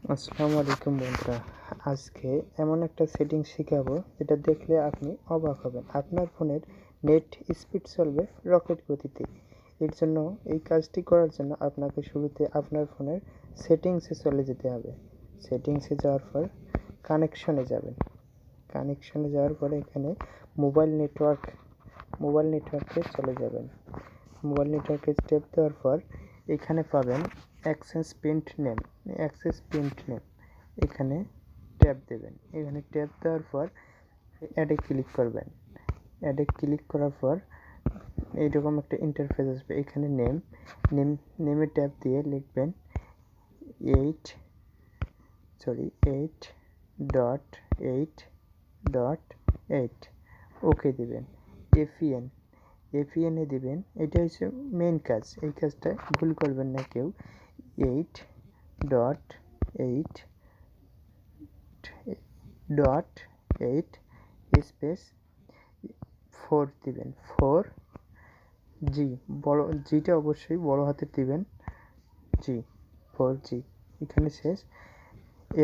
আসসালামু আলাইকুম বন্ধুরা। আজকে এমন একটা সেটিং শেখাবো যেটা দেখলে আপনি অবাক হবেন। আপনার ফোনের নেট স্পিড চলবে রকেট গতিতে। এর জন্য এই কাজটি করার জন্য আপনাকে শুরুতে আপনার ফোনের সেটিংসে চলে যেতে হবে। সেটিংসে যাওয়ার পর কানেকশনে যাবেন। কানেকশনে যাওয়ার পরে এখানে মোবাইল নেটওয়ার্কে চলে যাবেন। মোবাইল নেটওয়ার্কে ট্যাপ দেওয়ার পর এখানে পাবেন অ্যাক্সেস প্রিন্ট নেম। এখানে ট্যাপ দেবেন। এখানে ট্যাপ দেওয়ার পর অ্যাডে ক্লিক করবেন। অ্যাডে ক্লিক করার পর এইরকম একটা ইন্টারফেস আসবে। এখানে নেমে ট্যাপ দিয়ে লিখবেন 8.8.8 ওকে দিবেন। এফিএনে দিবেন। এটা হচ্ছে মেন কাজ। এই কাজটা ভুল করবেন না কেউ। 8.8.8 স্পেস 4 দিবেন। 4G বড় জিটা অবশ্যই বড় হাতের দিবেন। 4G এখানে শেষ।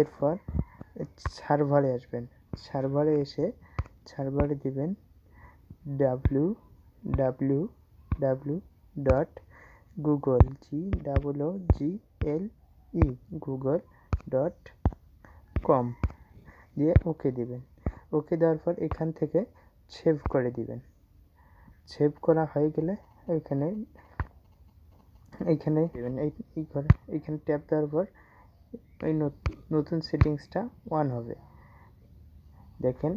এরপর সার্ভারে আসবেন। সার্ভারে এসে সার্ভারে দিবেন www.google.com দিয়ে ওকে দিবেন। ওকে দেওয়ার পর এখান থেকে সেভ করে দিবেন। সেভ করা হয়ে গেলে এইখানে দেবেন। এইখানে ট্যাপ দেওয়ার পর এই নতুন সেটিংসটা অন হবে। দেখেন,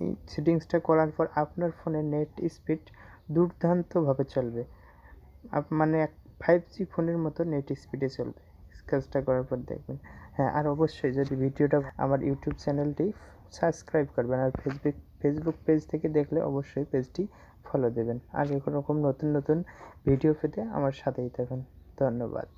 এই সেটিংসটা করার পর আপনার ফোনের নেট স্পিড দুর্দান্তভাবে চলবে। মানে 5G ফোনের মতো নেট স্পিডে চলবে কাজটা করার পর দেখবেন। হ্যাঁ, আর অবশ্যই যদি ভিডিওটা আমার ইউটিউব চ্যানেলটি সাবস্ক্রাইব করবেন। আর ফেসবুক পেজ থেকে দেখলে অবশ্যই পেজটি ফলো দেবেন। আর এরকম নতুন ভিডিও পেতে আমার সাথেই থাকুন। ধন্যবাদ।